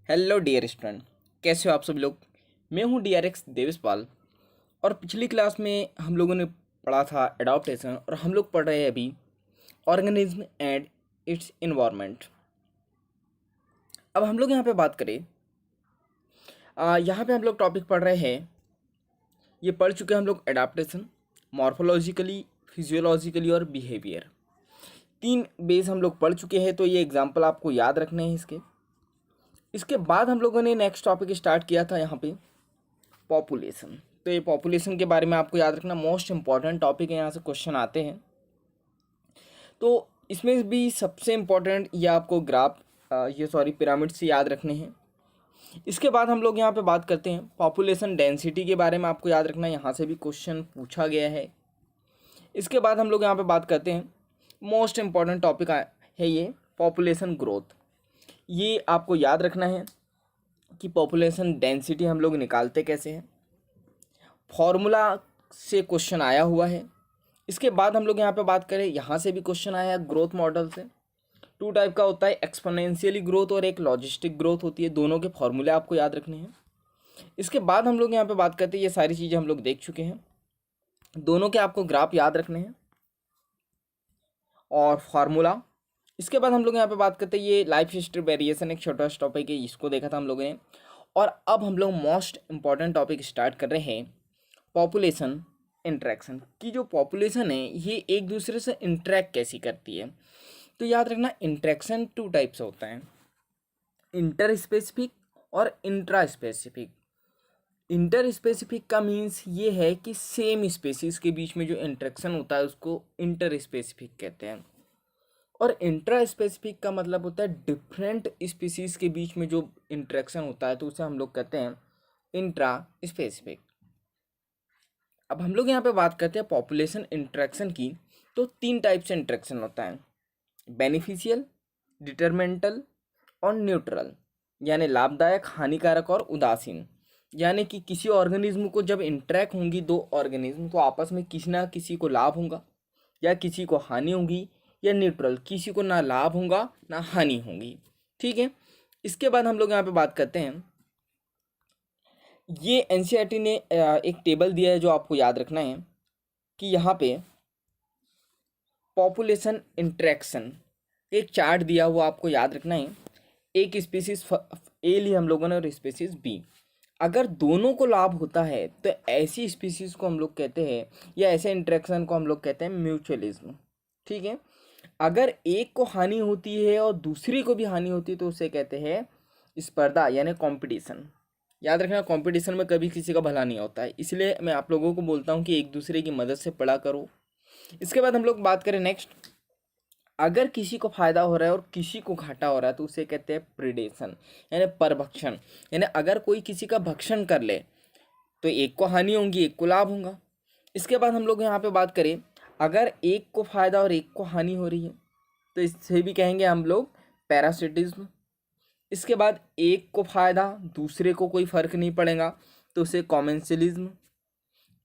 Hello dear student, कैसे हो आप सब लोग। मैं हूं DRX देवेशपाल। और पिछली क्लास में हम लोगों ने पढ़ा था एडाप्टेशन, और हम लोग पढ़ रहे हैं अभी ऑर्गेनिज्म एंड इट्स इन्वायरमेंट। अब हम लोग यहाँ पे बात करें, यहाँ पे हम लोग टॉपिक पढ़ रहे हैं, ये पढ़ चुके हैं हम लोग एडाप्टेशन, मॉर्फोलॉजिकली, फिजियोलॉजिकली और बिहेवियर। 3 बेस हम लोग पढ़ चुके हैं, तो ये एग्जाम्पल आपको याद रखने हैं इसके। इसके बाद हम लोगों ने नेक्स्ट टॉपिक स्टार्ट किया था यहाँ पे पॉपुलेशन। तो ये पॉपुलेशन के बारे में आपको याद रखना, मोस्ट इंपॉर्टेंट टॉपिक है, यहाँ से क्वेश्चन आते हैं। तो इसमें भी सबसे इम्पॉर्टेंट ये आपको ग्राफ पिरामिड से याद रखने हैं। इसके बाद हम लोग यहाँ पे बात करते हैं पॉपुलेशन डेंसिटी के बारे में, आपको याद रखना, यहाँ से भी क्वेश्चन पूछा गया है। इसके बाद हम लोग यहाँ पे बात करते हैं, मोस्ट इम्पॉर्टेंट टॉपिक है ये पॉपुलेशन ग्रोथ। ये आपको याद रखना है कि पॉपुलेशन डेंसिटी हम लोग निकालते कैसे हैं, फॉर्मूला से क्वेश्चन आया हुआ है। इसके बाद हम लोग यहाँ पे बात करें, यहाँ से भी क्वेश्चन आया है ग्रोथ मॉडल से। 2 टाइप का होता है, एक्सपोनेंशियली ग्रोथ और एक लॉजिस्टिक ग्रोथ होती है, दोनों के फॉर्मूले आपको याद रखने हैं। इसके बाद हम लोग यहाँ पे बात करते हैं, ये सारी चीज़ें हम लोग देख चुके हैं, दोनों के आपको ग्राफ याद रखने हैं और फार्मूला। इसके बाद हम लोग यहाँ पे बात करते हैं, ये लाइफ हिस्ट्री वेरिएशन एक छोटा सा टॉपिक है, इसको देखा था हम लोगों ने। और अब हम लोग मोस्ट इम्पॉर्टेंट टॉपिक स्टार्ट कर रहे हैं, पॉपुलेशन इंटरेक्शन की। जो पॉपुलेशन है ये एक दूसरे से इंटरेक्ट कैसी करती है। तो याद रखना, इंटरेक्शन 2 टाइप से होता है, इंटर स्पेसिफिक और इंट्रा स्पेसिफिक। इंटर स्पेसिफिक का मीन्स ये है कि सेम स्पेसीज के बीच में जो इंटरेक्शन होता है उसको इंटर स्पेसिफिक कहते हैं। और इंट्रा स्पेसिफिक का मतलब होता है डिफरेंट स्पीसीज के बीच में जो इंटरेक्शन होता है, तो उसे हम लोग कहते हैं इंट्रा स्पेसिफिक। अब हम लोग यहाँ पे बात करते हैं पॉपुलेशन इंटरेक्शन की। तो 3 टाइप से इंटरेक्शन होता है, बेनिफिशियल, डिटरमेंटल और न्यूट्रल, यानी लाभदायक, हानिकारक और उदासीन। यानी कि किसी ऑर्गेनिज्म को जब इंटरेक्ट होंगी 2 ऑर्गेनिज्म, तो आपस में किसी ना किसी को लाभ होगा या किसी को हानि होगी, या न्यूट्रल, किसी को ना लाभ होगा ना हानि होगी। ठीक है। इसके बाद हम लोग यहाँ पे बात करते हैं, ये एनसीईआरटी ने एक टेबल दिया है जो आपको याद रखना है कि यहाँ पे पॉपुलेशन इंटरेक्शन एक चार्ट दिया हुआ आपको याद रखना है। एक स्पीसीज ए ली हम लोगों ने और स्पीसीज बी, अगर दोनों को लाभ होता है तो ऐसी स्पीसीज को हम लोग कहते हैं, या ऐसे इंटरेक्शन को हम लोग कहते हैं म्यूचुअलिज्म। ठीक है। अगर एक को हानि होती है और दूसरी को भी हानि होती है तो उसे कहते हैं स्पर्धा, यानी कंपटीशन। याद रखना, कंपटीशन में कभी किसी का भला नहीं होता है, इसलिए मैं आप लोगों को बोलता हूँ कि एक दूसरे की मदद से पढ़ा करो। इसके बाद हम लोग बात करें नेक्स्ट, अगर किसी को फायदा हो रहा है और किसी को घाटा हो रहा है तो उसे कहते हैं प्रिडेशन, यानी परभक्षण। यानी अगर कोई किसी का भक्षण कर ले तो एक को हानि होगी, एक को लाभ होगा। इसके बाद हम लोग यहाँ पे बात करें, अगर एक को फायदा और एक को हानि हो रही है तो इसे भी कहेंगे हम लोग पैरासिटिज्म। इसके बाद एक को फायदा, दूसरे को कोई फर्क नहीं पड़ेगा तो उसे कॉमेंसलिज्म।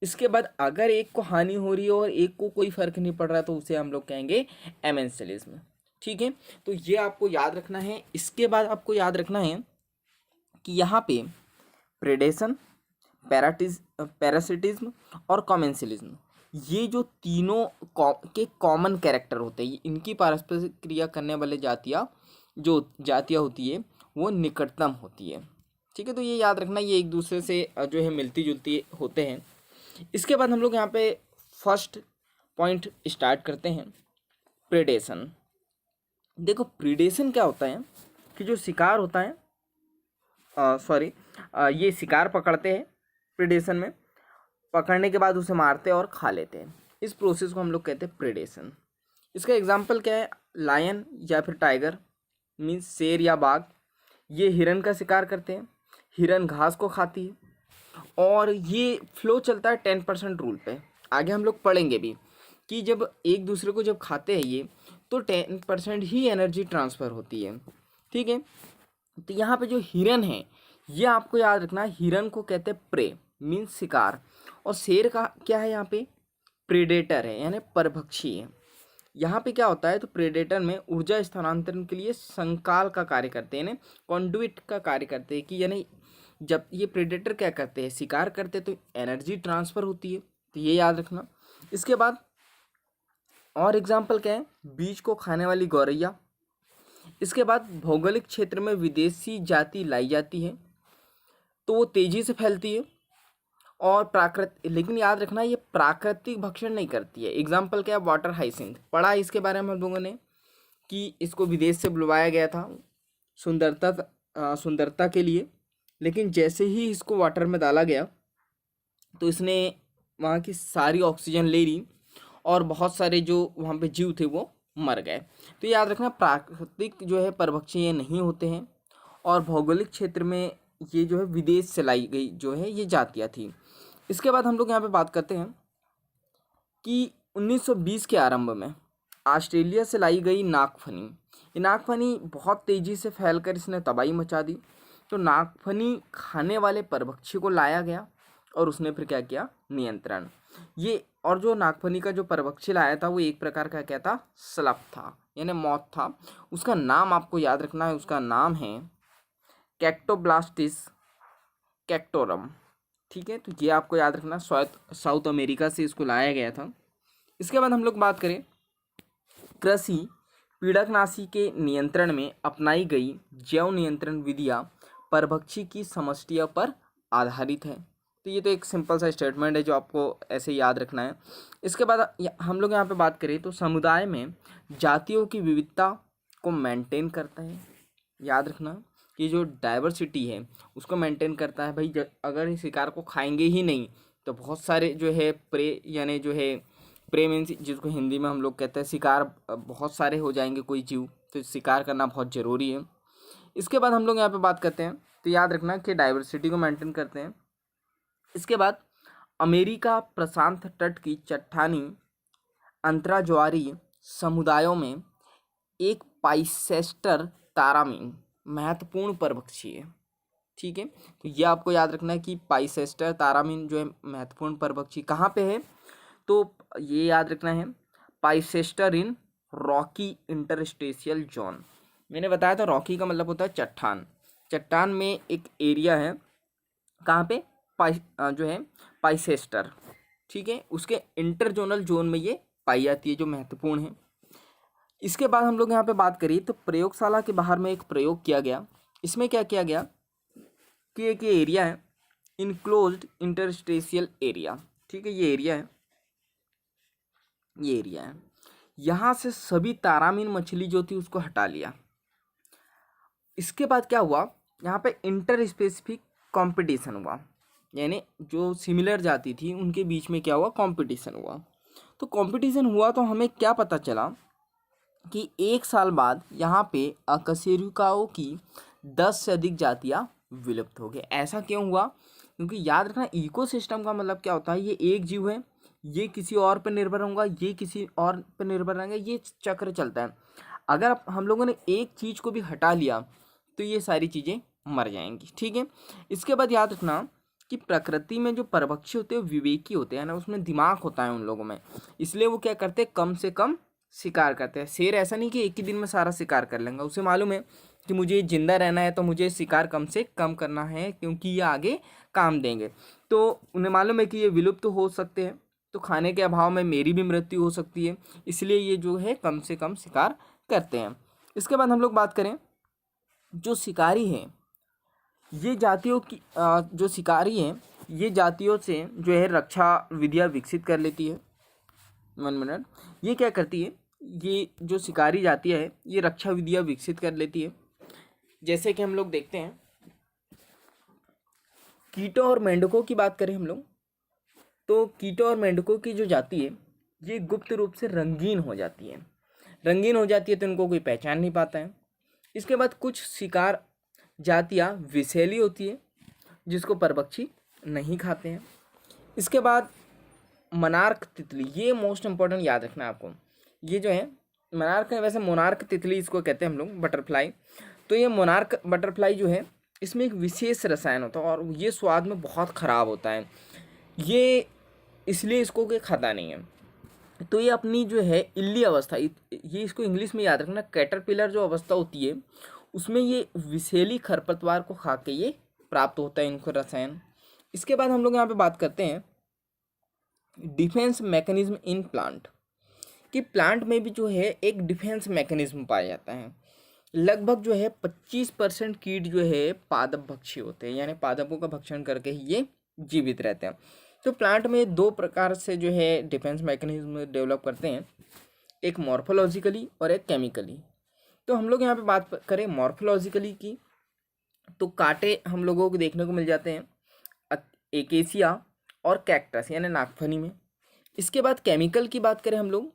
इसके बाद अगर एक को हानि हो रही है और एक को कोई फर्क नहीं पड़ रहा तो उसे हम लोग कहेंगे एमेंसलिज्म। ठीक है। तो ये आपको याद रखना है। इसके बाद आपको याद रखना है कि यहाँ पे प्रेडेशन, पैरासिटिज्म और कॉमेंसलिज्म, ये जो तीनों के कॉमन कैरेक्टर होते हैं, इनकी पारस्परिक क्रिया करने वाले जातियाँ होती है वो निकटतम होती है। ठीक है। तो ये याद रखना, ये एक दूसरे से जो है मिलती जुलती होते हैं। इसके बाद हम लोग यहाँ पे फर्स्ट पॉइंट स्टार्ट करते हैं, प्रेडेशन। देखो प्रीडेशन क्या होता है कि जो शिकार होता है, ये शिकार पकड़ते हैं, प्रीडेशन में पकड़ने के बाद उसे मारते हैं और खा लेते हैं, इस प्रोसेस को हम लोग कहते हैं प्रीडेशन। इसका एग्जांपल क्या है, लायन या फिर टाइगर, मीन्स शेर या बाघ, ये हिरन का शिकार करते हैं, हिरन घास को खाती है, और ये फ्लो चलता है 10% रूल पे। आगे हम लोग पढ़ेंगे भी कि जब एक दूसरे को जब खाते हैं ये, तो 10% ही एनर्जी ट्रांसफ़र होती है। ठीक है। तो यहाँ पे जो हिरन है ये आपको याद रखना है, हिरन को कहते हैं प्रे, मीन्स शिकार, और शेर का क्या है यहाँ पे, प्रेडेटर है, यानी परभक्षी है। यहाँ पे क्या होता है, तो प्रेडेटर में ऊर्जा स्थानांतरण के लिए संकाल का कार्य करते हैं, यानी कॉन्डुइट का कार्य करते हैं, कि यानी जब ये प्रेडेटर क्या करते हैं, शिकार करते हैं, तो एनर्जी ट्रांसफर होती है, तो ये याद रखना। इसके बाद और एग्जाम्पल क्या है, बीज को खाने वाली गौरैया। इसके बाद भौगोलिक क्षेत्र में विदेशी जाति लाई जाती है तो वो तेजी से फैलती है, और लेकिन याद रखना ये प्राकृतिक भक्षण नहीं करती है। एग्जाम्पल क्या है, वाटर हाइसिंथ, पढ़ा है इसके बारे में हम लोगों ने कि इसको विदेश से बुलवाया गया था सुंदरता के लिए, लेकिन जैसे ही इसको वाटर में डाला गया तो इसने वहाँ की सारी ऑक्सीजन ले ली और बहुत सारे जो वहाँ पे जीव थे वो मर गए। तो याद रखना प्राकृतिक जो है परभक्षी ये नहीं होते हैं, और भौगोलिक क्षेत्र में ये जो है विदेश से लाई गई जो है ये जातियाँ थी। इसके बाद हम लोग यहाँ पे बात करते हैं कि 1920 के आरंभ में ऑस्ट्रेलिया से लाई गई नागफनी। ये नागफनी बहुत तेज़ी से फैलकर इसने तबाही मचा दी, तो नागफनी खाने वाले परभक्षी को लाया गया और उसने फिर क्या किया, नियंत्रण। ये और जो नागफनी का जो परभक्षी लाया था वो एक प्रकार का क्या था, स्लप था, यानी मौत था। उसका नाम आपको याद रखना है, उसका नाम है कैक्टोब्लास्टिस कैक्टोरम। ठीक है, तो ये आपको याद रखना, साउथ अमेरिका से इसको लाया गया था। इसके बाद हम लोग बात करें कृषि पीड़कनाशी के नियंत्रण में अपनाई गई जैव नियंत्रण विधियाँ परभक्षी की समष्टियों पर आधारित है। तो ये तो एक सिंपल सा स्टेटमेंट है जो आपको ऐसे याद रखना है। इसके बाद हम लोग यहाँ पे बात करें तो समुदाय में जातियों की विविधता को मेंटेन करता है। याद रखना कि जो डाइवर्सिटी है उसको मेंटेन करता है। भाई अगर इस शिकार को खाएंगे ही नहीं तो बहुत सारे जो है प्रे, यानी जो है प्रे मीन्स जिसको हिंदी में हम लोग कहते हैं शिकार, बहुत सारे हो जाएंगे कोई जीव, तो शिकार करना बहुत ज़रूरी है। इसके बाद हम लोग यहाँ पे बात करते हैं, तो याद रखना कि डाइवर्सिटी को मेंटेन करते हैं। इसके बाद अमेरिका प्रशांत तट की चट्टानी अंतराज्वारीय समुदायों में एक पाइसेस्टर तारामीन महत्वपूर्ण परभक्षी है। ठीक है, तो ये आपको याद रखना है कि पाइसेस्टर तारामीन जो है महत्वपूर्ण परभक्षी कहाँ पे है, तो ये याद रखना है पाइसेस्टर इन रॉकी इंटरस्टेशियल जोन। मैंने बताया था रॉकी का मतलब होता है चट्टान, चट्टान में एक एरिया है कहाँ पे, जो है पाइसेस्टर। ठीक है, उसके इंटरजोनल जोन में ये पाई जाती है जो महत्वपूर्ण है। इसके बाद हम लोग यहाँ पे बात करिए तो प्रयोगशाला के बाहर में एक प्रयोग किया गया। इसमें क्या किया गया कि एक ये एरिया है इनक्लोज्ड इंटरस्टेशियल एरिया। ठीक है, ये एरिया है, ये एरिया है, यहाँ से सभी तारामीन मछली जो थी उसको हटा लिया। इसके बाद क्या हुआ, यहाँ पे इंटर स्पेसिफिक कॉम्पिटिशन हुआ, यानी जो सिमिलर जाति थी उनके बीच में क्या हुआ, कंपटीशन हुआ। तो कंपटीशन हुआ तो हमें क्या पता चला कि एक साल बाद यहाँ पे अकशेरुकाओं की 10 से अधिक जातियाँ विलुप्त हो गई। ऐसा क्यों हुआ, क्योंकि याद रखना इकोसिस्टम का मतलब क्या होता है, ये एक जीव है, ये किसी और पर निर्भर होगा, ये किसी और पर निर्भर रहेंगे, ये चक्र चलता है। अगर हम लोगों ने एक चीज़ को भी हटा लिया तो ये सारी चीज़ें मर जाएंगी। ठीक है, इसके बाद याद रखना कि प्रकृति में जो परभक्षी होते हैं विवेकी होते हैं ना, उसमें दिमाग होता है उन लोगों में, इसलिए वो क्या करते हैं, कम से कम शिकार करते हैं। शेर ऐसा नहीं कि एक ही दिन में सारा शिकार कर लेंगे, उसे मालूम है कि मुझे जिंदा रहना है तो मुझे शिकार कम से कम करना है क्योंकि ये आगे काम देंगे। तो उन्हें मालूम है कि ये विलुप्त हो सकते हैं, तो खाने के अभाव में मेरी भी मृत्यु हो सकती है, इसलिए ये जो है कम से कम शिकार करते हैं। इसके बाद हम लोग बात करें जो शिकारी हैं, ये जातियों की जो शिकारी हैं ये जातियों से जो है रक्षा विधियाँ विकसित कर लेती है। 1 मिनट, ये क्या करती है, ये जो शिकारी जातियाँ है ये रक्षा विधियाँ विकसित कर लेती है। जैसे कि हम लोग देखते हैं कीटों और मेंढकों की बात करें हम लोग, तो कीटों और मेंढकों की जो जाति है ये गुप्त रूप से रंगीन हो जाती है, रंगीन हो जाती है तो इनको कोई पहचान नहीं पाता है। इसके बाद कुछ शिकार जातियाँ विषैली होती है जिसको परभक्षी नहीं खाते हैं। इसके बाद मनार्क तितली, ये मोस्ट इम्पॉर्टेंट याद रखना है आपको, ये जो है मनार्क है, वैसे मोनार्क तितली इसको कहते हैं हम लोग, बटरफ्लाई। तो ये मोनार्क बटरफ्लाई जो है इसमें एक विशेष रसायन होता है और ये स्वाद में बहुत ख़राब होता है, ये इसलिए इसको कोई खाता नहीं है। तो ये अपनी जो है इल्ली अवस्था, ये इसको इंग्लिश में याद रखना, कैटरपिलर जो अवस्था होती है उसमें ये विषैली खरपतवार को खा के ये प्राप्त होता है इनको रसायन। इसके बाद हम लोग यहाँ पे बात करते हैं डिफेंस मैकेनिज्म इन प्लांट, कि प्लांट में भी जो है एक डिफेंस मैकेनिज्म पाया जाता है। लगभग जो है 25% कीट जो है पादप भक्षी होते हैं, यानी पादपों का भक्षण करके ही ये जीवित रहते हैं। तो प्लांट में दो प्रकार से जो है डिफेंस मैकेनिज्म डेवलप करते हैं, एक मॉर्फोलॉजिकली और एक केमिकली। तो हम लोग यहाँ पे बात करें मॉर्फोलॉजिकली की, तो कांटे हम लोगों को देखने को मिल जाते हैं एकेसिया और कैक्टस यानी नागफनी में। इसके बाद केमिकल की बात करें हम लोग,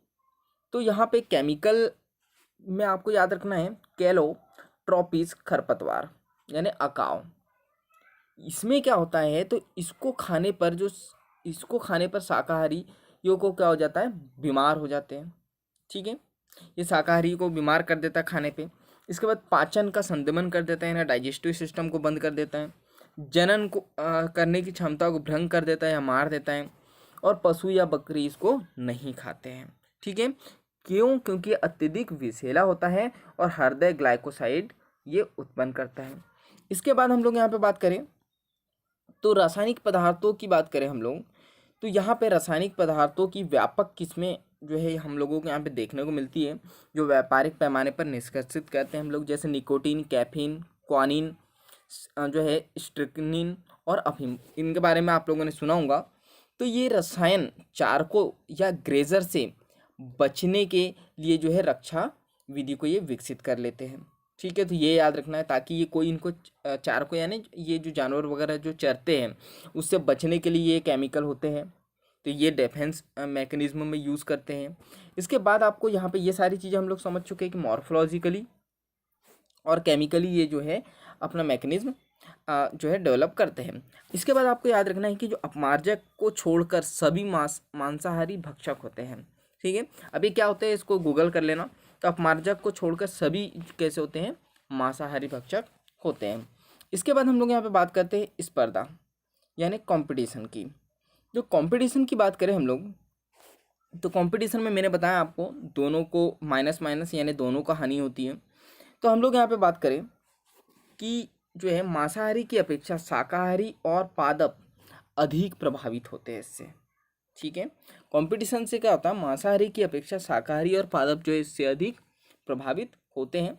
तो यहाँ पे केमिकल में आपको याद रखना है कैलोट्रोपिस खरपतवार यानी अकाव। इसमें क्या होता है, तो इसको खाने पर शाकाहारियों को क्या हो जाता है, बीमार हो जाते हैं। ठीक है, ये शाकाहारी को बीमार कर देता है खाने पे। इसके बाद पाचन का संदमन कर देता है, ना डाइजेस्टिव सिस्टम को बंद कर देता है, जनन को करने की क्षमता को भंग कर देता है या मार देता है, और पशु या बकरी इसको नहीं खाते हैं। ठीक है, क्यों? क्योंकि अत्यधिक विषैला होता है और हृदय ग्लाइकोसाइड ये उत्पन्न करता है। इसके बाद हम लोग यहाँ पे बात करें तो रासायनिक पदार्थों की बात करें हम लोग, तो यहाँ पे रासायनिक पदार्थों की व्यापक किस्में जो है हम लोगों को यहाँ पे देखने को मिलती है, जो व्यापारिक पैमाने पर निष्कर्षित करते हैं हम लोग, जैसे निकोटीन, कैफीन, क्वानिन, जो है स्ट्रिक्निन और अफीम। इनके बारे में आप लोगों ने सुना होगा। तो ये रसायन चारकों या ग्रेजर से बचने के लिए जो है रक्षा विधि को ये विकसित कर लेते हैं। ठीक है, तो ये याद रखना है, ताकि ये कोई इनको चारकों यानी ये जो जानवर वगैरह जो चरते हैं उससे बचने के लिए ये केमिकल होते हैं, तो ये डिफेंस मैकेनिज्म में यूज़ करते हैं। इसके बाद आपको यहाँ पे ये सारी चीज़ें हम लोग समझ चुके हैं कि मॉर्फोलॉजिकली और केमिकली ये जो है अपना मैकेनिज्म जो है डेवलप करते हैं। इसके बाद आपको याद रखना है कि जो अपमार्जक को छोड़कर सभी मांसाहारी भक्षक होते हैं। ठीक है, अभी क्या होता है इसको गूगल कर लेना। तो अपमार्जक को छोड़कर सभी कैसे होते हैं, मांसाहारी भक्षक होते हैं। इसके बाद हम लोग यहाँ पे बात करते हैं स्पर्धा यानी कंपटीशन की। जो कंपटीशन की बात करें हम लोग, तो कंपटीशन में मैंने बताया आपको दोनों को माइनस माइनस यानी दोनों का हानि होती है। तो हम लोग यहाँ पे बात करें कि जो है मांसाहारी की अपेक्षा शाकाहारी और पादप अधिक प्रभावित होते हैं इससे। ठीक है, कंपटीशन से क्या होता है, मांसाहारी की अपेक्षा शाकाहारी और पादप जो है इससे अधिक प्रभावित होते हैं।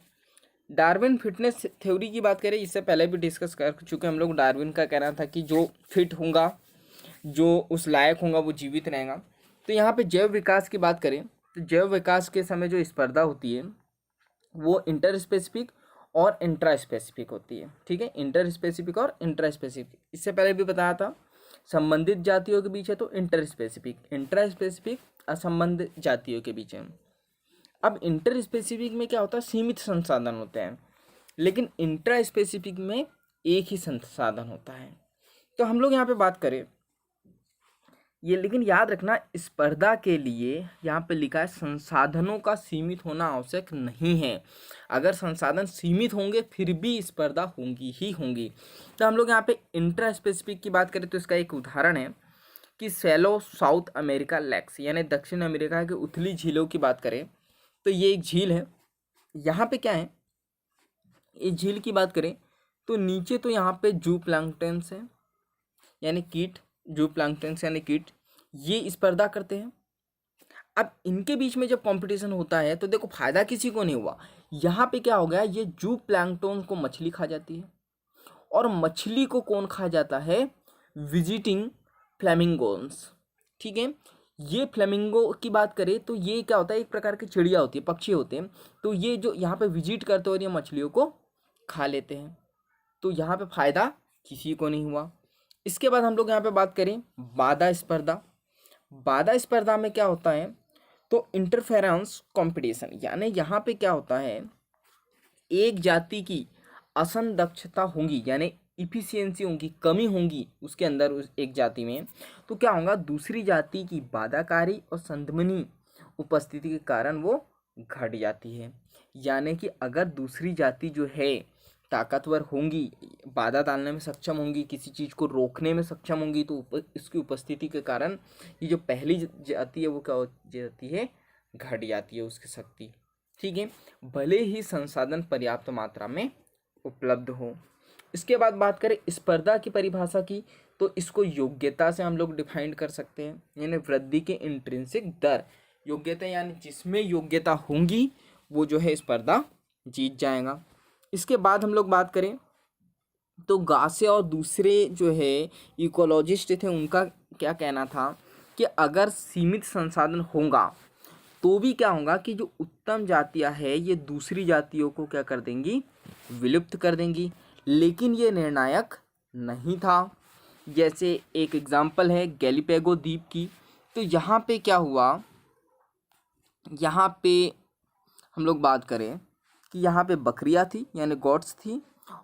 डार्विन फिटनेस थ्योरी की बात करें, इससे पहले भी डिस्कस कर चुके हम लोग। डार्विन का कहना था कि जो फिट होगा, जो उस लायक होगा, वो जीवित रहेगा। तो यहाँ पे जैव विकास की बात करें, तो जैव विकास के समय जो स्पर्धा होती है वो इंटर स्पेसिफिक और इंट्रा स्पेसिफिक होती है। ठीक है, इंटर स्पेसिफिक और इंट्रा स्पेसिफिक, इससे पहले भी बताया था। संबंधित जातियों के बीच है तो इंटर स्पेसिफिक, इंट्रा स्पेसिफिक असंबंधित जातियों के बीच है। अब इंटर स्पेसिफिक में क्या होता है, सीमित संसाधन होते हैं, लेकिन इंट्रा स्पेसिफिक में एक ही संसाधन होता है। तो हम लोग यहाँ पे बात करें ये, लेकिन याद रखना स्पर्धा के लिए यहाँ पे लिखा है संसाधनों का सीमित होना आवश्यक नहीं है। अगर संसाधन सीमित होंगे फिर भी स्पर्धा होंगी ही होंगी। तो हम लोग यहाँ पे इंट्रा स्पेसिफिक की बात करें तो इसका एक उदाहरण है कि सैलो साउथ अमेरिका लेक्स यानी दक्षिण अमेरिका के उथली झीलों की बात करें तो ये एक झील है। यहाँ पे क्या है, इस झील की बात करें तो नीचे तो यहाँ पे जू प्लैंक्टन्स है यानी कीट, जू प्लैंक्टन्स यानी कीट, ये स्पर्धा करते हैं। अब इनके बीच में जब कंपटीशन होता है तो देखो फायदा किसी को नहीं हुआ। यहाँ पे क्या हो गया, ये जू प्लैंक्टन को मछली खा जाती है, और मछली को कौन खा जाता है, विजिटिंग फ्लेमिंगोन्स। ठीक है, ये फ्लेमिंगो की बात करें तो ये क्या होता है, एक प्रकार की चिड़िया होती है, पक्षी होते हैं। तो ये जो यहाँ पे विजिट करते और ये मछलियों को खा लेते हैं, तो यहाँ पे फायदा किसी को नहीं हुआ। इसके बाद हम लोग यहाँ पे बात करें बाधा स्पर्धा। बाधा स्पर्धा में क्या होता है, तो इंटरफेरेंस कंपटीशन, यानी यहाँ पे क्या होता है, एक जाति की असंदक्षता होगी यानी इफिशियंसी होगी, कमी होगी उसके अंदर, उस एक जाति में, तो क्या होगा, दूसरी जाति की बाधाकारी और संदमनी उपस्थिति के कारण वो घट जाती है। यानी कि अगर दूसरी जाति जो है ताकतवर होंगी, बाधा डालने में सक्षम होंगी, किसी चीज़ को रोकने में सक्षम होंगी, तो इसकी उपस्थिति के कारण ये जो पहली जाति है वो क्या हो जाती है, घट जाती है उसकी शक्ति। ठीक है, भले ही संसाधन पर्याप्त मात्रा में उपलब्ध हो। इसके बाद बात करें स्पर्धा की परिभाषा की, तो इसको योग्यता से हम लोग डिफाइन कर सकते हैं, यानी वृद्धि के इंट्रिंसिक दर। योग्यता यानी जिसमें योग्यता होंगी वो जो है स्पर्धा जीत जाएगा। इसके बाद हम लोग बात करें तो गासे और दूसरे जो है इकोलॉजिस्ट थे, उनका क्या कहना था कि अगर सीमित संसाधन होगा तो भी क्या होगा कि जो उत्तम जातियां है ये दूसरी जातियों को क्या कर देंगी, विलुप्त कर देंगी। लेकिन ये निर्णायक नहीं था। जैसे एक एग्जाम्पल है गैलीपेगो द्वीप की, तो यहाँ पे क्या हुआ, यहाँ पे हम लोग बात करें कि यहाँ पे बकरियाँ थी यानी गॉट्स थी,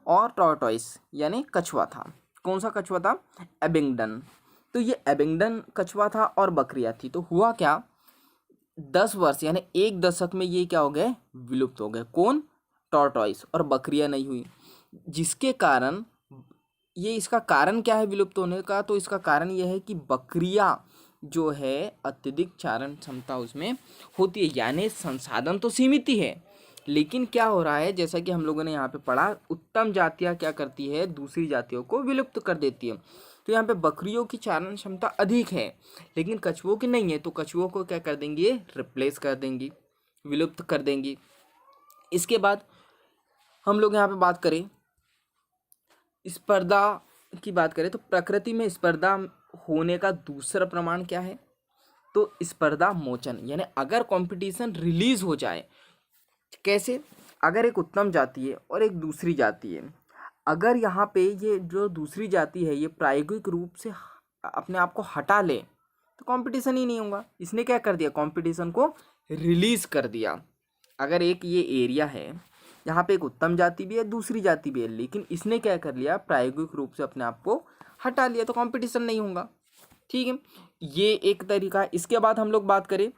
और टॉर्टॉइस यानी कछुआ था। कौन सा कछुआ था, एबिंगडन। तो ये एबिंगडन कछुआ था और बकरियाँ थी। तो हुआ क्या, 10 वर्ष यानी 1 दशक में ये क्या हो गए, विलुप्त हो गए। कौन, टॉर्टॉइस, और बकरियाँ नहीं हुई। जिसके कारण ये, इसका कारण क्या है विलुप्त होने का, तो इसका कारण यह है कि बकरियाँ जो है अत्यधिक चारण क्षमता उसमें होती है, यानी संसाधन तो सीमित ही है, लेकिन क्या हो रहा है, जैसा कि हम लोगों ने यहाँ पे पढ़ा, उत्तम जातियाँ क्या करती है, दूसरी जातियों को विलुप्त कर देती है। तो यहाँ पे बकरियों की चारण क्षमता अधिक है लेकिन कछुओं की नहीं है, तो कछुओं को क्या कर देंगी, रिप्लेस कर देंगी, विलुप्त कर देंगी। इसके बाद हम लोग यहाँ पे बात करें स्पर्धा की बात करें, तो प्रकृति में स्पर्धा होने का दूसरा प्रमाण क्या है, तो स्पर्धा मोचन, यानी अगर कंपटीशन रिलीज हो जाए। कैसे, अगर एक उत्तम जाति है और एक दूसरी जाति है, अगर यहाँ पे ये जो दूसरी जाति है ये प्रायोगिक रूप से अपने आप को हटा ले तो कंपटीशन ही नहीं होगा। इसने क्या कर दिया, कंपटीशन को रिलीज कर दिया। अगर एक ये एरिया है यहाँ पे एक उत्तम जाति भी है दूसरी जाति भी है, लेकिन इसने क्या कर लिया, प्रायोगिक रूप से अपने आप को हटा लिया, तो कंपटीशन नहीं होगा। ठीक है, ये एक तरीका है। इसके बाद हम लोग बात करें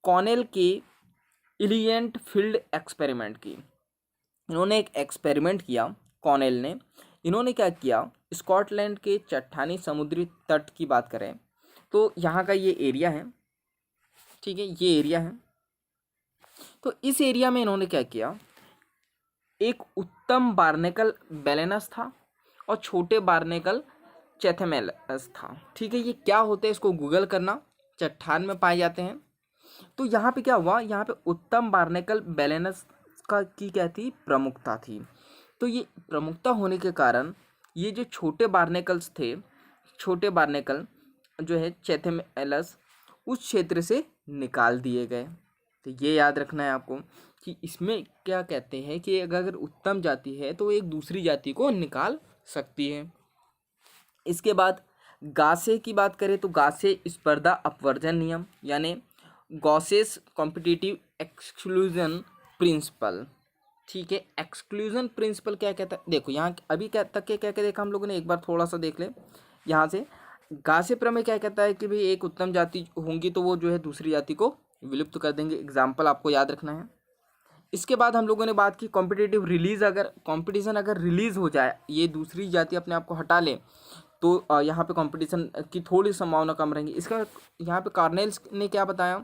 कॉर्नेल के इलियंट फील्ड एक्सपेरिमेंट की। इन्होंने एक एक्सपेरिमेंट किया, कॉर्नेल ने। इन्होंने क्या किया, स्कॉटलैंड के चट्टानी समुद्री तट की बात करें तो यहाँ का ये एरिया है, ठीक है, ये एरिया है। तो इस एरिया में इन्होंने क्या किया, एक उत्तम बार्नेकल बैलेनस था और छोटे बार्नेकल चैथेमेलस था। ठीक है, ये क्या होते हैं इसको गूगल करना, चट्टान में पाए जाते हैं। तो यहाँ पे क्या हुआ, यहाँ पे उत्तम बार्नेकल बैलेनस का की क्या थी, प्रमुखता थी। तो ये प्रमुखता होने के कारण ये जो छोटे बार्नेकल्स थे, छोटे बार्नेकल जो है चैथेमेलस, उस क्षेत्र से निकाल दिए गए। तो ये याद रखना है आपको कि इसमें क्या कहते हैं कि अगर उत्तम जाति है तो एक दूसरी जाति को निकाल सकती है। इसके बाद गासे की बात करें तो गासे स्पर्धा अपवर्जन नियम, यानी गॉसेस कॉम्पिटिटिव एक्सक्लूजन प्रिंसिपल। ठीक है, एक्सक्लूजन प्रिंसिपल क्या कहता है, देखो यहाँ अभी क्या तक के क्या क्या देखा हम लोगों ने, एक बार थोड़ा सा देख ले। यहाँ से गासे प्रमेय क्या कहता है कि भाई एक उत्तम जाति होंगी तो वो जो है दूसरी जाति को विलुप्त कर देंगे। एग्जाम्पल आपको याद रखना है। इसके बाद हम लोगों ने बात की कॉम्पिटिटिव रिलीज, अगर कॉम्पिटिशन अगर रिलीज हो जाए, ये दूसरी जाति अपने आप को हटा ले तो यहाँ पे कंपटीशन की थोड़ी संभावना कम रहेंगी। इसका यहाँ पे कॉर्नेल्स ने क्या बताया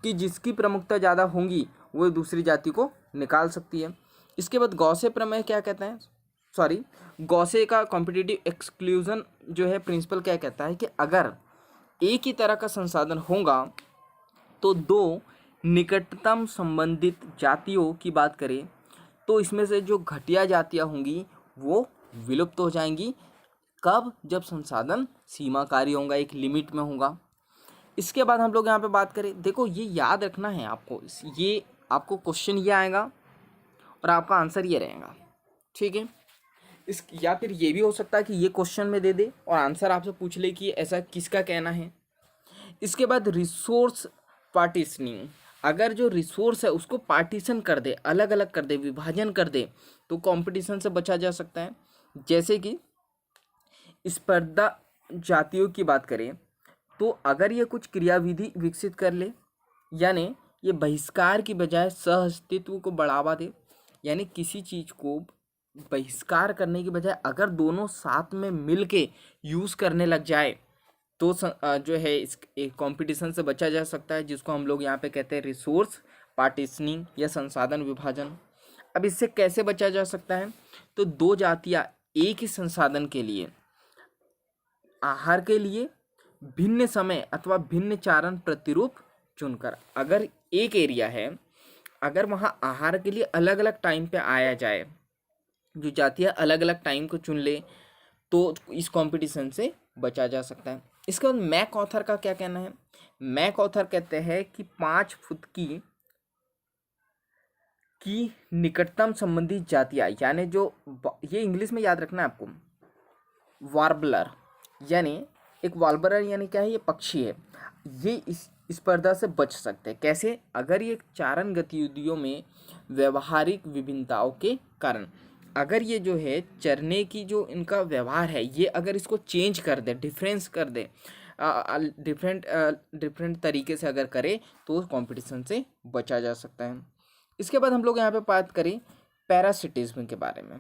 कि जिसकी प्रमुखता ज़्यादा होंगी वो दूसरी जाति को निकाल सकती है। इसके बाद गॉसे प्रमेय क्या कहते हैं, सॉरी गॉसे का कॉम्पिटिटिव एक्सक्लूजन जो है प्रिंसिपल क्या कहता है कि अगर एक ही तरह का संसाधन होगा तो दो निकटतम संबंधित जातियों की बात करें तो इसमें से जो घटिया जातियाँ होंगी वो विलुप्त हो जाएंगी। कब, जब संसाधन सीमाकारी होगा, एक लिमिट में होगा। इसके बाद हम लोग यहाँ पे बात करें, देखो ये याद रखना है आपको, ये आपको क्वेश्चन ये आएगा और आपका आंसर ये रहेगा। ठीक है, इस या फिर ये भी हो सकता है कि ये क्वेश्चन में दे दे और आंसर आपसे पूछ ले कि ऐसा किसका कहना है। इसके बाद रिसोर्स पार्टीशनिंग, अगर जो रिसोर्स है उसको पार्टीशन कर दे, अलग अलग कर दे, विभाजन कर दे तो कंपटीशन से बचा जा सकता है। जैसे कि स्पर्धा जातियों की बात करें तो अगर ये कुछ क्रियाविधि विकसित कर ले, यानी ये बहिष्कार की बजाय सह अस्तित्व को बढ़ावा दे, यानी किसी चीज़ को बहिष्कार करने की बजाय अगर दोनों साथ में मिल के यूज़ करने लग जाए तो जो है इस कंपटीशन से बचा जा सकता है, जिसको हम लोग यहाँ पे कहते हैं रिसोर्स पार्टीशनिंग या संसाधन विभाजन। अब इससे कैसे बचा जा सकता है? तो दो जातियाँ एक ही संसाधन के लिए, आहार के लिए भिन्न समय अथवा भिन्न चारण प्रतिरूप चुनकर, अगर एक एरिया है, अगर वहाँ आहार के लिए अलग अलग टाइम पे आया जाए, जो जातियाँ अलग अलग टाइम को चुन ले, तो इस कंपटीशन से बचा जा सकता है। इसके बाद मैक ऑथर का क्या कहना है? मैक ऑथर कहते हैं कि 5 फुट की निकटतम संबंधित जातियाँ, यानी जो ये इंग्लिश में याद रखना है आपको, वार्बलर, यानी एक वार्बलर यानी क्या है? ये पक्षी है, ये इस स्पर्धा से बच सकते हैं। कैसे? अगर ये चारण गतिविधियों में व्यवहारिक विभिन्नताओं के कारण, अगर ये जो है चरने की जो इनका व्यवहार है, ये अगर इसको चेंज कर दे, डिफरेंस कर दे, डिफरेंट तरीके से अगर करे, तो कंपटीशन से बचा जा सकता है। इसके बाद हम लोग यहाँ पे बात करें पैरासिटिज्म के बारे में।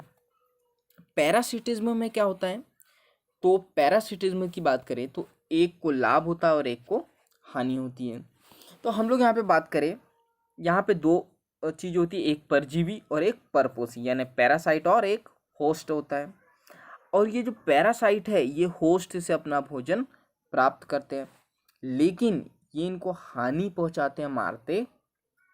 पैरासिटिज्म में क्या होता है? तो पैरासिटिज्म की बात करें तो एक को लाभ होता है और एक को हानि होती है। तो हम लोग यहाँ पे बात करें, यहाँ पे दो चीज़ होती है, एक परजीवी और एक परपोषी, यानी पैरासाइट और एक होस्ट होता है। और ये जो पैरासाइट है ये होस्ट से अपना भोजन प्राप्त करते हैं, लेकिन ये इनको हानि पहुंचाते हैं, मारते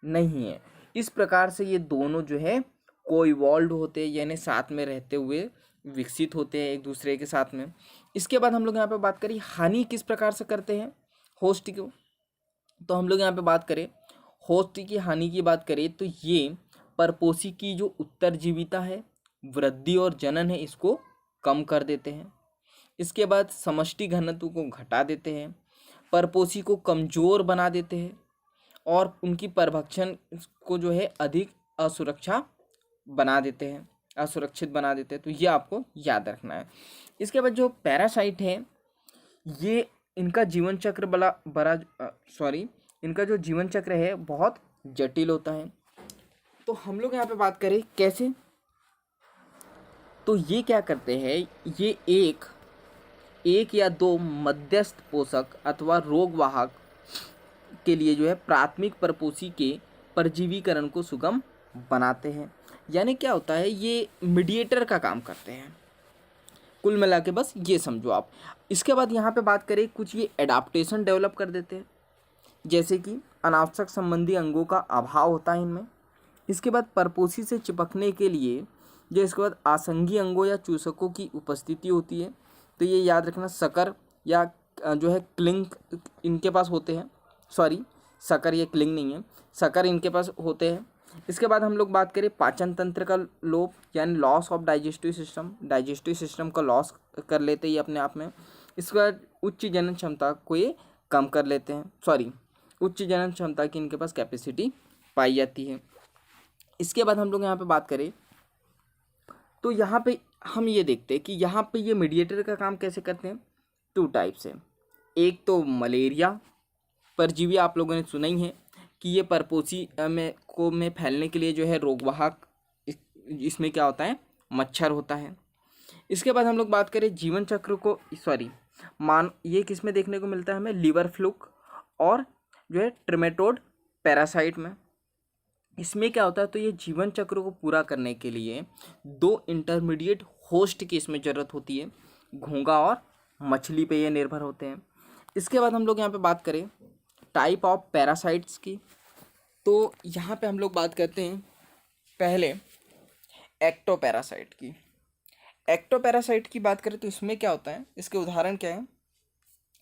नहीं है। इस प्रकार से ये दोनों जो है कोइवॉल्व होते हैं, यानी साथ में रहते हुए विकसित होते हैं एक दूसरे के साथ में। इसके बाद हम लोग यहाँ पे बात करें हानि किस प्रकार से करते हैं होस्ट को, तो हम लोग यहाँ पे बात करें होस्ट की हानि की बात करें तो ये परपोषी की जो उत्तरजीविता है, वृद्धि और जनन है, इसको कम कर देते हैं। इसके बाद समष्टि घनत्व को घटा देते हैं, परपोषी को कमज़ोर बना देते हैं और उनकी परभक्षण को जो है अधिक असुरक्षित बना देते हैं। तो ये आपको याद रखना है। इसके बाद जो पैरासाइट है, ये इनका जीवन चक्र इनका जो जीवन चक्र है बहुत जटिल होता है। तो हम लोग यहाँ पे बात करें कैसे, तो ये क्या करते हैं, ये एक या दो मध्यस्थ पोषक अथवा रोगवाहक के लिए जो है प्राथमिक परपोषी के परजीवीकरण को सुगम बनाते हैं। यानी क्या होता है, ये मीडिएटर का काम करते हैं। कुल मिला के बस ये समझो आप। इसके बाद यहाँ पे बात करें, कुछ ये एडाप्टेशन डेवलप कर देते हैं, जैसे कि अनावश्यक संबंधी अंगों का अभाव होता है इनमें। इसके बाद परपोषी से चिपकने के लिए जो इसके बाद आसंगी अंगों या चूसकों की उपस्थिति होती है। तो ये याद रखना, सकर या जो है क्लिंग इनके पास होते हैं, सकर, ये क्लिंग नहीं है, सकर इनके पास होते हैं। इसके बाद हम लोग बात करें पाचन तंत्र का लोप, यानी लॉस ऑफ डाइजेस्टिव सिस्टम का लॉस कर लेते हैं ये अपने आप में। इसके बाद उच्च जनन क्षमता को ये कम कर लेते हैं, उच्च जनन क्षमता की इनके पास कैपेसिटी पाई जाती है। इसके बाद हम लोग यहाँ पे बात करें तो यहाँ पे हम ये देखते हैं कि यहाँ पे ये मीडिएटर का काम कैसे करते हैं। 2 टाइप से, एक तो मलेरिया परजीवी, आप लोगों ने सुना ही है कि ये परपोषी में फैलने के लिए जो है रोगवाहक, इसमें क्या होता है, मच्छर होता है। इसके बाद हम लोग बात करें जीवन चक्र को, ये किस में देखने को मिलता है हमें, लीवर फ्लूक और जो है ट्रिमेटोड पैरासाइट में। इसमें क्या होता है, तो ये जीवन चक्र को पूरा करने के लिए 2 इंटरमीडिएट होस्ट की इसमें ज़रूरत होती है, घोंघा और मछली पे ये निर्भर होते हैं। इसके बाद हम लोग यहाँ पे बात करें टाइप ऑफ पैरासाइट्स की, तो यहाँ पे हम लोग बात करते हैं पहले एक्टोपैरासाइट की। एक्टोपैरासाइट की बात करें तो इसमें क्या होता है, इसके उदाहरण क्या है,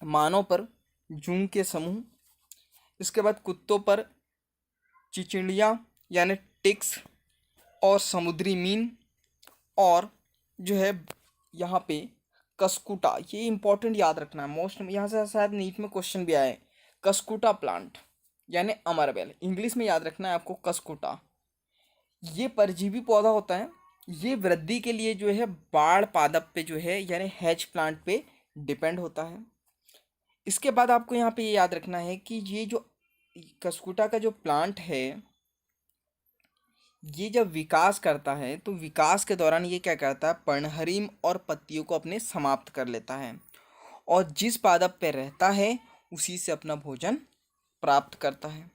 मानव पर जूं के समूह, इसके बाद कुत्तों पर चिचिंडिया यानी टिक्स और समुद्री मीन, और जो है यहाँ पे कस्कुटा, ये इंपॉर्टेंट याद रखना है, मोस्ट यहाँ से शायद नीट में क्वेश्चन भी आया है, कस्कुटा प्लांट यानी अमरबेल, इंग्लिश में याद रखना है आपको कस्कुटा। ये परजीवी पौधा होता है, ये वृद्धि के लिए जो है बाढ़ पादप पे जो है यानी हैच प्लांट पे डिपेंड होता है। इसके बाद आपको यहाँ पे ये याद रखना है कि ये जो कस्कुटा का जो प्लांट है, ये जब विकास करता है तो विकास के दौरान ये क्या करता है, पर्णहरिम और पत्तियों को अपने समाप्त कर लेता है और जिस पादप पे रहता है उसी से अपना भोजन प्राप्त करता है।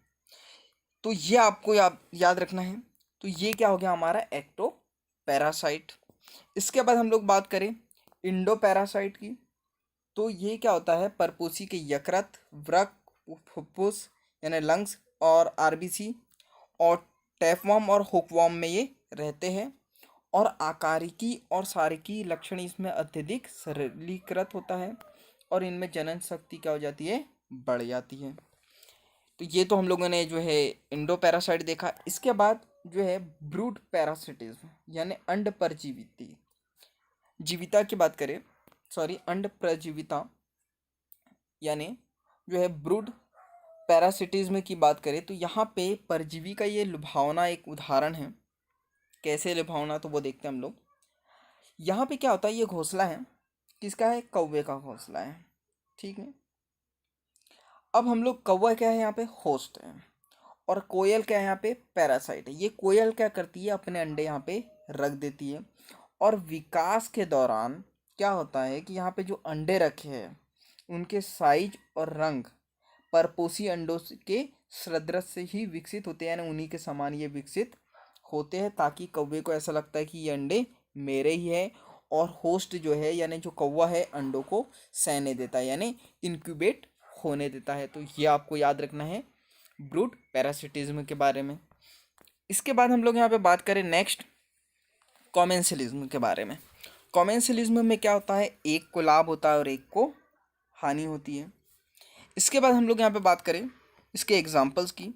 तो ये आपको याद रखना है। तो ये क्या हो गया हमारा एक्टो पैरासाइट। इसके बाद हम लोग बात करें इंडो पैरासाइट की। तो ये क्या होता है, परपोषी के यकृत, वृक्क, फुफ्फुस यानी लंग्स और आरबीसी और टैपवर्म और हुकवर्म में ये रहते हैं और आकारिकी और सारिकी लक्षण इसमें अत्यधिक सरलीकृत होता है और इनमें जनन शक्ति क्या हो जाती है, बढ़ जाती है। तो ये तो हम लोगों ने जो है इंडो पैरासाइट देखा। इसके बाद जो है ब्रूड पैरासिटिज्म यानी अंड परजीविता जीविता की बात करें, सॉरी अंड प्रजीविता यानी जो है ब्रूड पैरासिटिज्म की बात करें तो यहाँ पे परजीवी का ये लुभावना एक उदाहरण है। कैसे लुभावना, तो वो देखते हैं हम लोग। यहाँ पे क्या होता है, ये घोंसला है, किसका है, कौवे का घोंसला है, ठीक है। अब हम लोग, कौवा क्या है यहाँ पे, होस्ट है, और कोयल क्या है यहाँ पे, पैरासाइट है। ये कोयल क्या करती है, अपने अंडे यहाँ पे रख देती है और विकास के दौरान क्या होता है कि यहाँ पे जो अंडे रखे हैं उनके साइज और रंग परपोषी अंडों के सदृश से ही विकसित होते हैं, यानी उन्हीं के समान ये विकसित होते हैं, ताकि कौवे को ऐसा लगता है कि ये अंडे मेरे ही है और होस्ट जो है यानी जो कौवा है अंडों को सहने देता है यानी इंक्यूबेट होने देता है। तो ये आपको याद रखना है ब्रूड पैरासिटिज्म के बारे में। इसके बाद हम लोग यहाँ पे बात करें नेक्स्ट कॉमेंसलिज्म के बारे में। कॉमेंसलिज्म में क्या होता है, एक को लाभ होता है और एक को हानि होती है। इसके बाद हम लोग यहाँ पे बात करें इसके एग्जाम्पल्स की।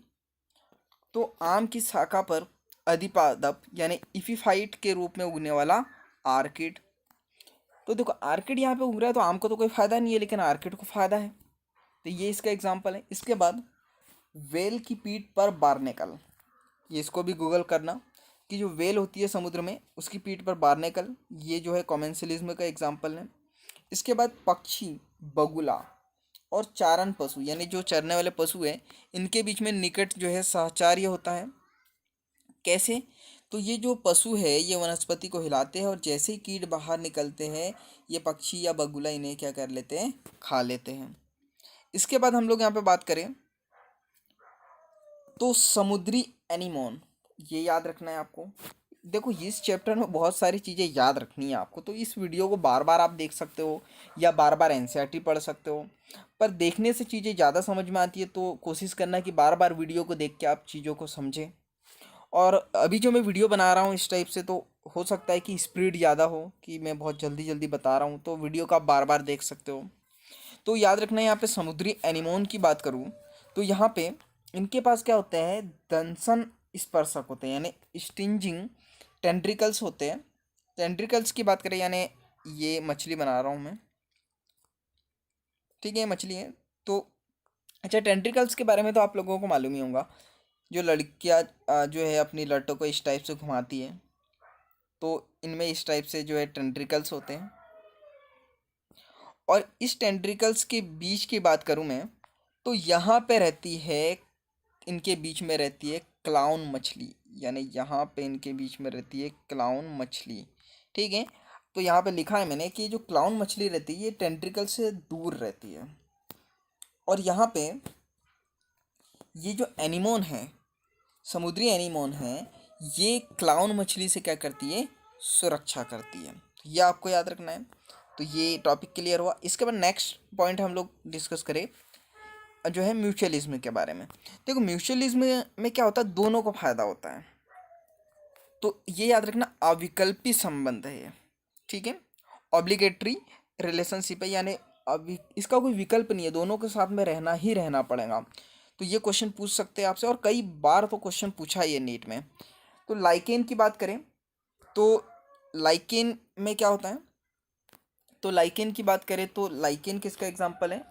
तो आम की शाखा पर अधिपादप यानी इफिफाइट के रूप में उगने वाला आर्किड। तो देखो आर्किड यहाँ पे उग रहा है तो आम को तो कोई फ़ायदा नहीं है, लेकिन आर्किड को फ़ायदा है, तो ये इसका एग्जाम्पल है। इसके बाद वेल की पीठ पर बारनेकल, ये इसको भी गूगल करना कि जो वेल होती है समुद्र में उसकी पीठ पर बारनेकल, ये जो है कॉमेंसलिज्म का एग्जाम्पल है। इसके बाद पक्षी, बगुला और चारण पशु यानी जो चरने वाले पशु हैं इनके बीच में निकट जो है सहचार्य होता है। कैसे, तो ये जो पशु है ये वनस्पति को हिलाते हैं और जैसे ही कीट बाहर निकलते हैं ये पक्षी या बगुला इन्हें क्या कर लेते हैं, खा लेते हैं। इसके बाद हम लोग यहाँ पे बात करें तो समुद्री एनीमोन, ये याद रखना है आपको। देखो इस चैप्टर में बहुत सारी चीज़ें याद रखनी है आपको, तो इस वीडियो को बार बार आप देख सकते हो या बार बार एनसीईआरटी पढ़ सकते हो, पर देखने से चीज़ें ज़्यादा समझ में आती है, तो कोशिश करना कि बार बार वीडियो को देख के आप चीज़ों को समझें। और अभी जो मैं वीडियो बना रहा हूँ इस टाइप से, तो हो सकता है कि स्पीड ज़्यादा हो कि मैं बहुत जल्दी जल्दी बता रहा हूँ, तो वीडियो को आप बार बार देख सकते हो। तो याद रखना है यहाँ पे समुद्री एनीमोन की बात करूँ तो यहाँ पे इनके पास क्या होते हैं, दंसन स्पर्शक होते हैं यानी स्टिंजिंग टेंड्रिकल्स होते हैं। टेंड्रिकल्स की बात करें यानी ये मछली बना रहा हूँ मैं, ठीक है, मछली है। तो अच्छा, टेंट्रिकल्स के बारे में तो आप लोगों को मालूम ही होगा, जो लड़कियां जो है अपनी लड़कों को इस टाइप से घुमाती है, तो इनमें इस टाइप से जो है टेंट्रिकल्स होते हैं। और इस टेंट्रिकल्स के बीच की बात करूं मैं तो यहाँ पे रहती है, इनके बीच में रहती है क्लाउन मछली, यानी यहाँ पे इनके बीच में रहती है क्लाउन मछली, ठीक है। तो यहाँ पे लिखा है मैंने कि जो क्लाउन मछली रहती है ये टेंट्रिकल से दूर रहती है, और यहाँ पे ये जो एनीमोन है, समुद्री एनीमोन है, ये क्लाउन मछली से क्या करती है, सुरक्षा करती है। तो ये आपको याद रखना है। तो ये टॉपिक क्लियर हुआ। इसके बाद नेक्स्ट पॉइंट हम लोग डिस्कस करें जो है म्यूचुअलिज्म के बारे में। देखो म्यूचुअलिज्म में क्या होता है, दोनों को फायदा होता है, तो ये याद रखना अविकल्पी संबंध है ये, ठीक है। ऑब्लिगेटरी रिलेशनशिप है यानी अभी इसका कोई विकल्प नहीं है, दोनों के साथ में रहना ही रहना पड़ेगा। तो ये क्वेश्चन पूछ सकते हैं आपसे, और कई बार तो क्वेश्चन पूछा है ये नीट में। तो लाइकेन की बात करें तो लाइकेन में क्या होता है, तो लाइकेन की बात करें तो लाइकेन किसका एग्जांपल है,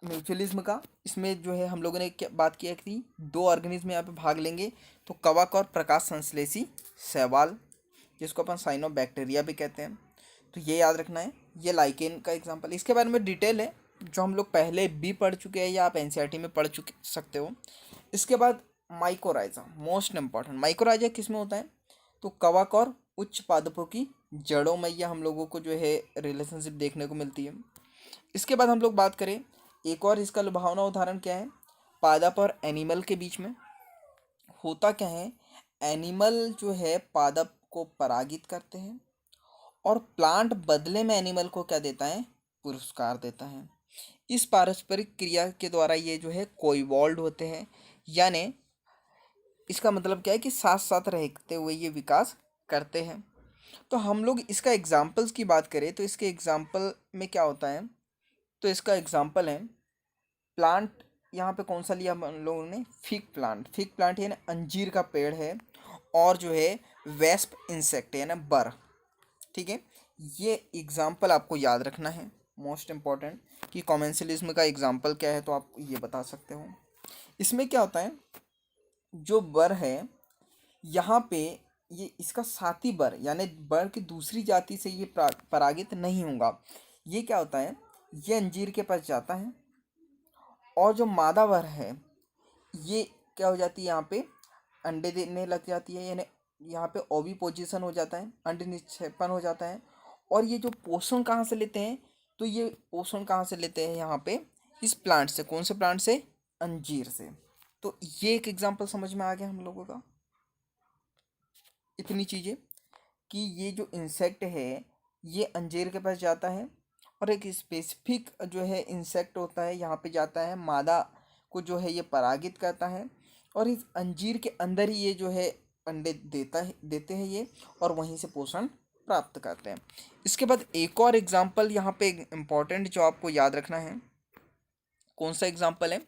म्यूचुअलिज्म का। इसमें जो है हम लोगों ने क्या बात किया कि दो ऑर्गेनिज्म यहाँ पे भाग लेंगे, तो कवक और प्रकाश संश्लेषी शैवाल, जिसको अपन साइनोबैक्टीरिया भी कहते हैं। तो ये याद रखना है, ये लाइकेन का एग्जांपल। इसके बारे में डिटेल है जो हम लोग पहले भी पढ़ चुके हैं या आप एनसीईआरटी में पढ़ चुके सकते हो। इसके बाद माइकोराइजा मोस्ट इम्पॉर्टेंट। माइकोराइजा किस में होता है? तो कवक और उच्च पादपों की जड़ों में यह हम लोगों को जो है रिलेशनशिप देखने को मिलती है। इसके बाद हम लोग बात करें एक और इसका लुभावना उदाहरण क्या है, पादप और एनिमल के बीच में होता क्या है, एनिमल जो है पादप को परागित करते हैं और प्लांट बदले में एनिमल को क्या देता है, पुरस्कार देता है। इस पारस्परिक क्रिया के द्वारा ये जो है कोइवॉल्व होते हैं, यानी इसका मतलब क्या है कि साथ साथ रहते हुए ये विकास करते हैं। तो हम लोग इसका एग्जाम्पल्स की बात करें तो इसके एग्जाम्पल में क्या होता है, तो इसका एग्जाम्पल है प्लांट। यहाँ पे कौन सा लिया हम लोगों ने, फिग प्लांट। फिग प्लांट यानी अंजीर का पेड़ है, और जो है वेस्प इंसेक्ट है ना बर। ठीक है, ये एग्जाम्पल आपको याद रखना है, मोस्ट इम्पॉर्टेंट, कि कॉमेंसलिज्म का एग्जाम्पल क्या है तो आप ये बता सकते हो। इसमें क्या होता है, जो बर है यहाँ पे ये इसका साथी बर यानी बर की दूसरी जाति से ये परागित नहीं होगा। ये क्या होता है, ये अंजीर के पास जाता है और जो मादा बर है ये क्या हो जाती है, यहाँ पे अंडे देने लग जाती है, यानी यहाँ पे ओवी पोजीशन हो जाता है, अंडे निक्षेपण हो जाता है। और ये जो पोषण कहाँ से लेते हैं, तो ये पोषण कहाँ से लेते हैं यहाँ पे, इस प्लांट से। कौन से प्लांट से? अंजीर से। तो ये एक एग्जांपल समझ में आ गया हम लोगों का, इतनी चीज़ें कि ये जो इंसेक्ट है ये अंजीर के पास जाता है और एक स्पेसिफिक जो है इंसेक्ट होता है यहाँ पे जाता है, मादा को जो है ये परागित करता है और इस अंजीर के अंदर ही ये जो है अंडे देते हैं ये, और वहीं से पोषण प्राप्त करते हैं। इसके बाद एक और एग्जाम्पल यहाँ पे इम्पॉर्टेंट जो आपको याद रखना है, कौन सा एग्जाम्पल है,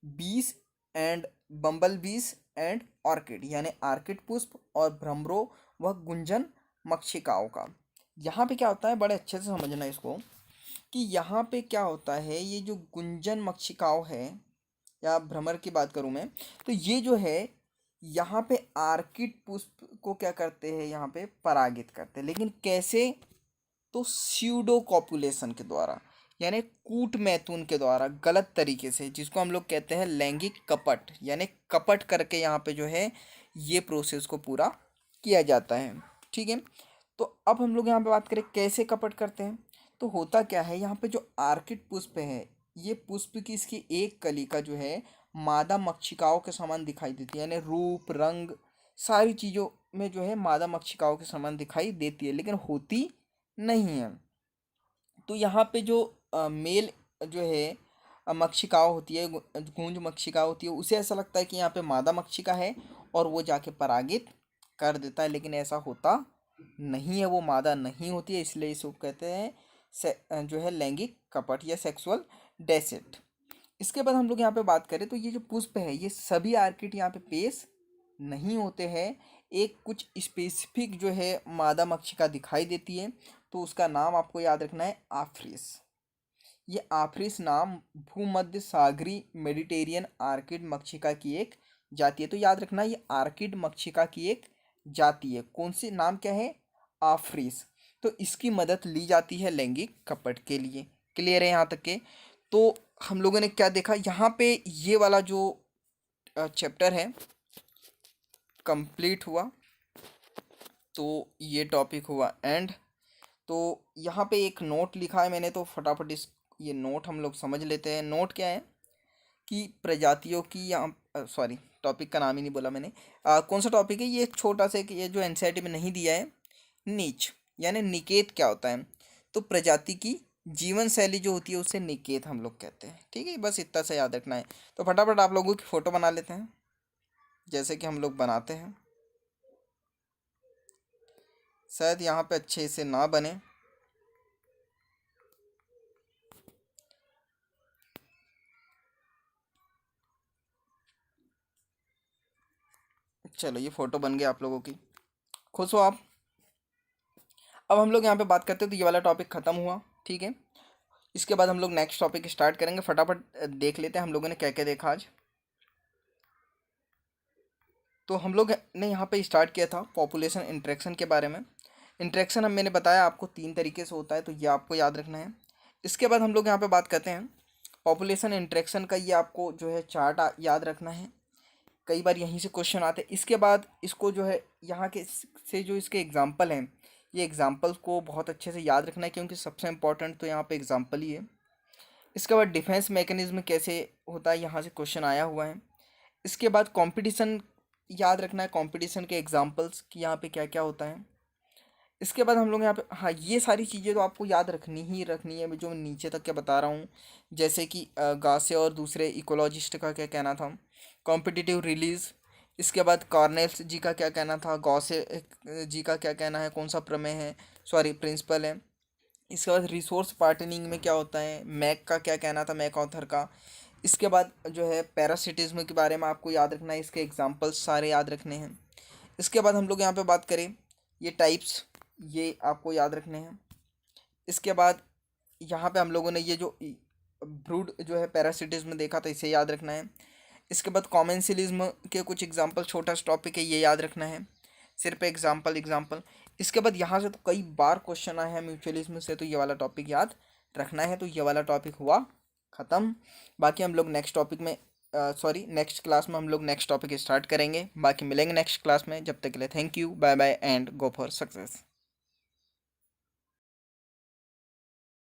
बीस एंड बम्बल बीस एंड ऑर्किड, यानी आर्किड पुष्प और भ्रमरों व गुंजन मक्षिकाओं का। यहाँ पे क्या होता है, बड़े अच्छे से समझना इसको, कि यहाँ पे क्या होता है, ये जो गुंजन मक्षिकाओं है या भ्रमर की बात करूँ मैं, तो ये जो है यहाँ पे आर्किड पुष्प को क्या करते हैं, यहाँ पे परागित करते हैं। लेकिन कैसे? तो स्यूडो कॉपुलेशन के द्वारा, यानी कूट मैथुन के द्वारा, गलत तरीके से, जिसको हम लोग कहते हैं लैंगिक कपट, यानी कपट करके यहाँ पे जो है ये प्रोसेस को पूरा किया जाता है। ठीक है, तो अब हम लोग यहाँ पे बात करें कैसे कपट करते हैं। तो होता क्या है, यहाँ पे जो आर्किड पुष्प है, ये पुष्प की इसकी एक कली का जो है मादा मक्षिकाओं के समान दिखाई देती है, यानी रूप रंग सारी चीज़ों में जो है मादा मक्षिकाओं के समान दिखाई देती है, लेकिन होती नहीं है। तो यहाँ पे जो मेल जो है मक्षिकाओं होती है, गूंज मक्षिका होती है, उसे ऐसा लगता है कि यहाँ पे मादा मक्षिका है और वो जाके परागित कर देता है, लेकिन ऐसा होता नहीं है, वो मादा नहीं होती है, इसलिए इसको कहते हैं जो है लैंगिक कपट या सेक्सुअल डेसेट। इसके बाद हम लोग यहाँ पे बात करें तो ये जो पुष्प है ये सभी आर्किड यहाँ पे पेश नहीं होते हैं, एक कुछ स्पेसिफिक जो है मादा मक्षिका दिखाई देती है, तो उसका नाम आपको याद रखना है आफ्रिस। ये आफ्रिस नाम भूमध्य सागरी मेडिटेरियन आर्किड मक्षिका की एक जाति है। तो याद रखना ये आर्किड मक्षिका की एक जाति है। कौन सी, नाम क्या है? आफ्रिस। तो इसकी मदद ली जाती है लैंगिक कपट के लिए। क्लियर है यहाँ तक के? तो हम लोगों ने क्या देखा यहाँ पे, ये वाला जो चैप्टर है कंप्लीट हुआ, तो ये टॉपिक हुआ एंड। तो यहाँ पे एक नोट लिखा है मैंने, तो फटाफट इस ये नोट हम लोग समझ लेते हैं। नोट क्या है कि प्रजातियों की, यहाँ सॉरी टॉपिक का नाम ही नहीं बोला मैंने, कौन सा टॉपिक है ये, छोटा सा ये जो एनसीईआरटी में नहीं दिया है, नीच यानी निकेत क्या होता है, तो प्रजाति की जीवन शैली जो होती है उसे निकेत हम लोग कहते हैं। ठीक है, बस इतना सा याद रखना है। तो फटाफट आप लोगों की फ़ोटो बना लेते हैं जैसे कि हम लोग बनाते हैं, शायद यहाँ पे अच्छे से ना बने। चलो ये फ़ोटो बन गई आप लोगों की, खुश हो आप। अब हम लोग यहाँ पे बात करते हैं, तो ये वाला टॉपिक ख़त्म हुआ। ठीक है, इसके बाद हम लोग नेक्स्ट टॉपिक स्टार्ट करेंगे। फटाफट देख लेते हैं हम लोगों ने क्या क्या देखा आज। तो हम लोग ने यहाँ पे स्टार्ट किया था पॉपुलेशन इंटरेक्शन के बारे में। इंटरेक्शन हम मैंने बताया आपको 3 तरीके से होता है, तो ये आपको याद रखना है। इसके बाद हम लोग यहाँ पे बात करते हैं पॉपुलेशन इंटरेक्शन का, ये आपको जो है चार्ट याद रखना है। कई बार यहीं से क्वेश्चन आते हैं। इसके बाद इसको जो है यहाँ के से जो इसके एग्जाम्पल हैं, ये एग्जाम्पल्स को बहुत अच्छे से याद रखना है, क्योंकि सबसे इम्पोर्टेंट तो यहाँ पे एग्जाम्पल ही है। इसके बाद डिफेंस मैकेनिज्म कैसे होता है, यहाँ से क्वेश्चन आया हुआ है। इसके बाद कंपटीशन याद रखना है, कंपटीशन के एग्जांपल्स कि यहाँ पे क्या क्या होता है। इसके बाद हम लोग यहाँ पे, हाँ, ये सारी चीज़ें तो आपको याद रखनी ही रखनी है, जो मैं नीचे तक क्या बता रहा हूँ। जैसे कि गासे और दूसरे इकोलॉजिस्ट का क्या कहना था, कॉम्पिटिटिव रिलीज। इसके बाद कार्नेल्स जी का क्या कहना था, गॉसे जी का क्या कहना है, कौन सा प्रमेय है, सॉरी प्रिंसिपल है। इसके बाद रिसोर्स पार्टनिंग में क्या होता है, मैक का क्या कहना था, मैक ऑथर का। इसके बाद जो है पैरासिटिज्म के बारे में आपको याद रखना है, इसके एग्जांपल्स सारे याद रखने हैं। इसके बाद हम लोग यहाँ पे बात करें, ये टाइप्स, ये आपको याद रखने हैं। इसके बाद यहाँ पे हम लोगों ने ये जो ब्रूड जो है पैरासिटिज्म देखा था, इसे याद रखना है। इसके बाद कॉमेंसिलिज्म के कुछ एग्जांपल, छोटा सा टॉपिक है, ये याद रखना है, सिर्फ एग्जांपल एग्जांपल। इसके बाद यहाँ से तो कई बार क्वेश्चन आए हैं म्यूचुअलिज्म से, तो ये वाला टॉपिक याद रखना है। तो ये वाला टॉपिक हुआ ख़त्म। बाकी हम लोग नेक्स्ट टॉपिक में, सॉरी नेक्स्ट क्लास में हम लोग नेक्स्ट टॉपिक स्टार्ट करेंगे। बाकी मिलेंगे नेक्स्ट क्लास में, जब तक के लिए thank you, bye bye and go for success.